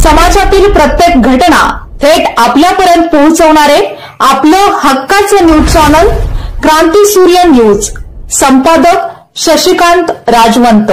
समाजातील प्रत्येक घटना थेट आपल्यापर्यंत पोहोचवणारे आपलं हक्काचं न्यूज चॅनल क्रांती सूर्य न्यूज। संपादक शशिकांत राजवंत।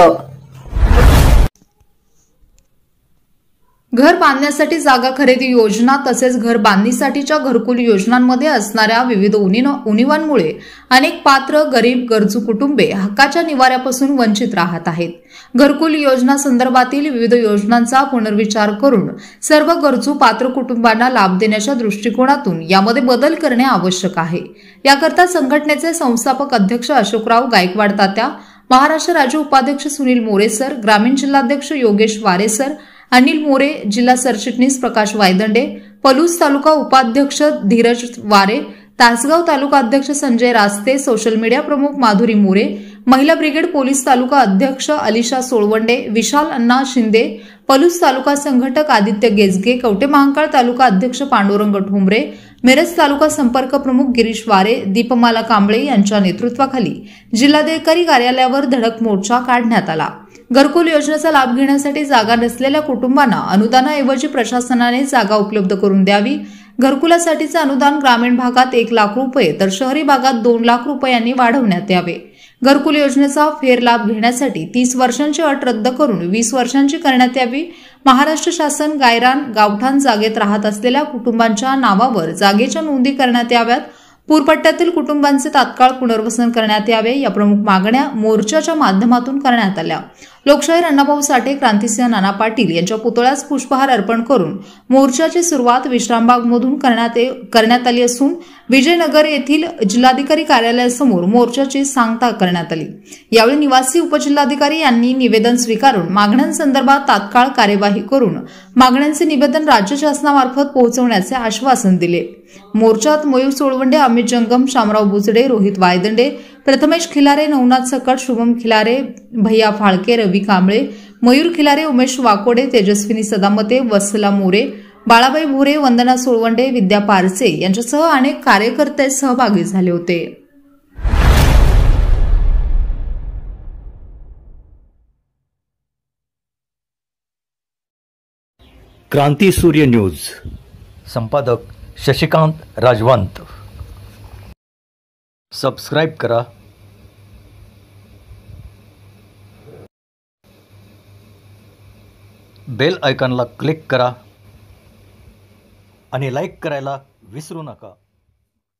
घर बांधण्यासाठी जागा खरेदी योजना तसेच घर बांधणीसाठीच्या घरकुल योजनांमध्ये असणाऱ्या विविध उणीवांमुळे अनेक पात्र गरीब गरजू कुटुंबे हक्काच्या निवाऱ्यापासून वंचित राहत आहेत। घरकुल योजना संदर्भातील विविध योजनांचा पुनर्विचार करून सर्व गरजू पात्र कुटुंबांना लाभ देण्याच्या दृष्टिकोनातून यामध्ये बदल करणे आवश्यक आहे। याकरता संघटनेचे संस्थापक अध्यक्ष अशोकराव गायकवाड तात्या, महाराष्ट्र राज्य उपाध्यक्ष सुनील मोरे सर, ग्रामीण जिल्हाध्यक्ष योगेश वारे सर, अनिल मोरे, जिल्हा सरचिटणीस प्रकाश वायदंडे, पलूस तालुका उपाध्यक्ष धीरज वारे, तासगाव तालुका अध्यक्ष संजय रास्ते, सोशल मीडिया प्रमुख माधुरी मोरे, महिला ब्रिगेड पोलीस तालुका अध्यक्ष अलिशा सोळवंडे, विशाल अण्णा शिंदे, पलूस तालुका संघटक आदित्य गेजगे, कवटे महांकाळ तालुका अध्यक्ष पांडुरंग ठोंबरे, मिरज तालुका संपर्क प्रमुख गिरीश वारे, दीपमाला कांबळे यांच्या नेतृत्वाखाली जिल्हाधिकारी कार्यालयावर धडक मोर्चा काढण्यात आला। घरकुल योजनेचा लाभ घेण्यासाठी जागा नसलेल्या कुटुंबांना अनुदानाऐवजी प्रशासनाने जागा उपलब्ध करून द्यावी। घरकुलासाठीचे अनुदान ग्रामीण भागात 1 लाख रुपये तर शहरी भागात 2 लाख रुपयांनी वाढवण्यात यावे। घरकुल योजनेचा फेरलाभ घेण्यासाठी 30 वर्षांची अट रद्द करून 20 वर्षांची करण्यात यावी। महाराष्ट्र शासन गायरान गावठाण जागेत राहत असलेल्या कुटुंबांच्या नावावर जागेच्या नोंदी करण्यात याव्यात। पूरपट्ट्यातील कुटुंबांचे तात्काळ पुनर्वसन करण्यात यावे। या प्रमुख मागण्या मोर्चाच्या माध्यमातून करण्यात आल्या। लोकशाहीर अण्णाभाऊ साठे, क्रांतिसिंह नाना पाटील यांच्या पुतळ्यास पुष्पहार अर्पण करून मोर्चाची सुरुवात विश्रामबागमधून करण्यात आली असून विजयनगर येथील जिल्हाधिकारी कार्यालयासमोर मोर्चाची सांगता करण्यात आली। यावेळी निवासी उपजिल्हाधिकारी यांनी निवेदन स्वीकारून मागण्यांसंदर्भात तात्काळ कार्यवाही करून मागण्यांचे निवेदन राज्य शासनामार्फत पोहोचवण्याचे आश्वासन दिले। मोर्चात मयूर सोळवंडे, अमित जंगम, शामराव बुचडे, रोहित वायदंडे, प्रथमेश खिलारे, नवनाथ सकट, शुभम खिलारे, भैया फाळके, रवी कांबळे, मयूर खिलारे, उमेश वाकोडे, तेजस्विनी सदामते, वत्सला मोरे, बाळाबाई भोरे, वंदना सोळवंडे, विद्या पारसे यांच्यासह अनेक कार्यकर्ते सहभागी झाले होते। क्रांती सूर्य न्यूज। संपादक शशिकांत राजवंत। सबस्क्राइब करा, बेल आयकॉनला क्लिक करा आणि लाईक करायला विसरू नका।